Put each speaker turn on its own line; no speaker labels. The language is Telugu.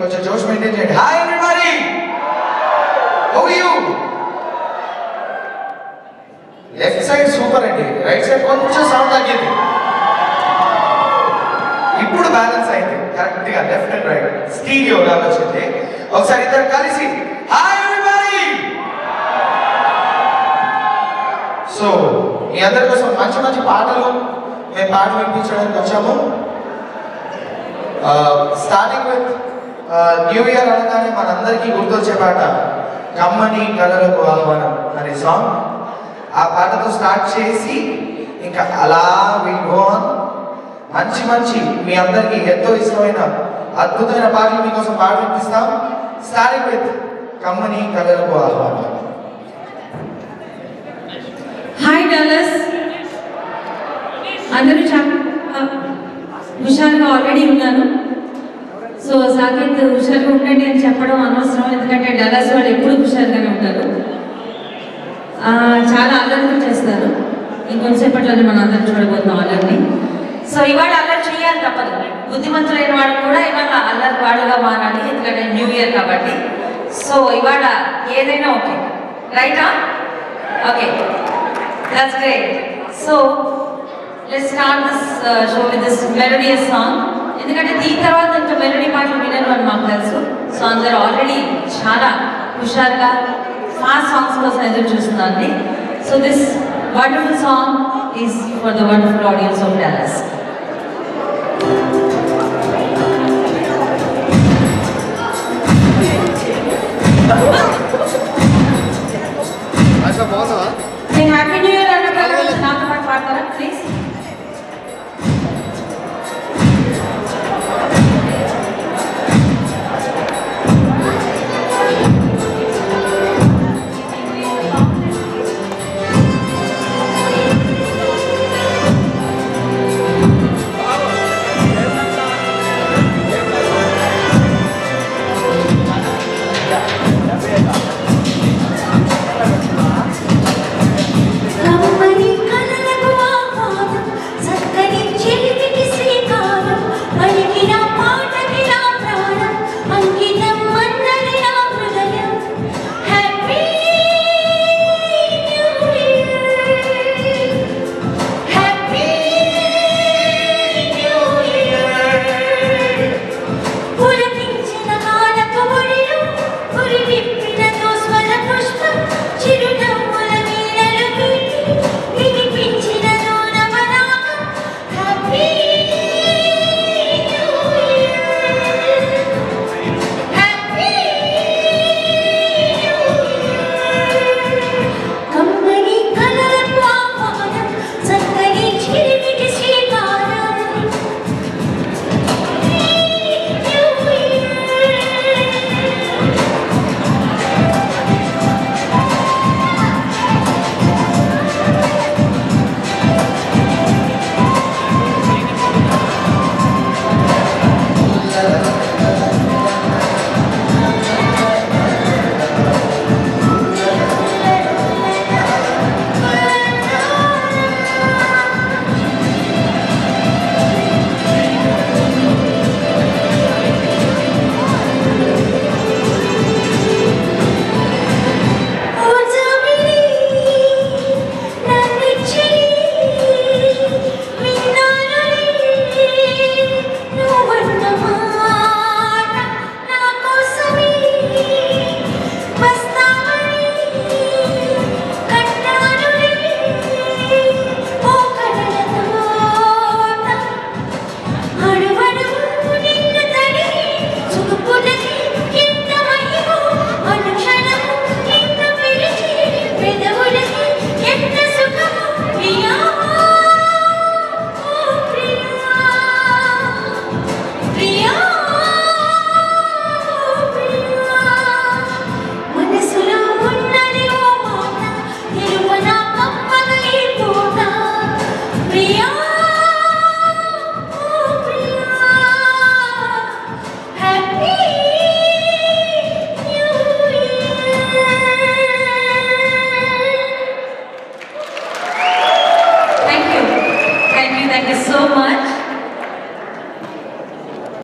కొంచెం జోష్ మెయింటైన్ చేయండి. Hi everybody, how are you? Left side super అండి, రైట్ సైడ్ కొంచెం సౌండ్ తగ్గింది. ఇప్పుడు బ్యాలెన్స్ అయింది కరెక్ట్ గా, లెఫ్ట్ అండ్ రైట్ స్టీరియో లాగా వచ్చింది. ఒకసారి ఇద్దరు కలిసి హాయ్ ఎవ్రీబడీ. సో మీ అందరి కోసం మంచి మంచి పాటలు మేము పాటలు వినిపించడానికి వచ్చాము. స్టార్టింగ్ విత్ న్యూ ఇయర్ అనగానే మనందరికీ గుర్తొచ్చే పాట కమ్మని కలలకు ఆహ్వానం అనే సాంగ్. ఆ పాటతో స్టార్ట్ చేసి ఇంకా అలా విల్ గో ఆన్. మంచి మంచి మీ అందరికీ ఎంతో ఇష్టమైన అద్భుతమైన పాటలు మీకోసం పాట వినిపిస్తాం. స్టార్టింగ్ విత్ కమ్మని కలలకు ఆహ్వానం.
హాయ్ డాలస్, అందరూ చాలా హుషారుగా ఆల్రెడీ ఉన్నారు. సో సాకేత్ హుషారుగా ఉండండి అని చెప్పడం అనవసరం, ఎందుకంటే డాలస్ వాళ్ళు ఎప్పుడు హుషారుగానే ఉంటారు. చాలా అల్లరి చేస్తారు. ఇంకొంతసేపట్లోనే మనం అందరం చూడబోతున్నాం అల్లరిని. సో ఇవాళ అల్లరి చేయాలి తప్పదు. బుద్ధిమంతులైన వాడు కూడా ఇవాళ అల్లరి వాడుగా మారాలి, ఎందుకంటే న్యూ ఇయర్ కాబట్టి. సో ఇవాళ ఏదైనా ఓకే, రైటా? Okay, that's great. So let's start this show with this melodious song. ఎందుకంటే దీని తర్వాత ఇంకా మెలోడీ పాటలు వినరు అని మాకు తెలుసు. సో అందరూ ఆల్రెడీ చాలా హుషారుగా ఫాస్ట్ సాంగ్స్ కోసం ఎదురు చూస్తున్నారండి. So this wonderful song is for the wonderful audience of Dallas.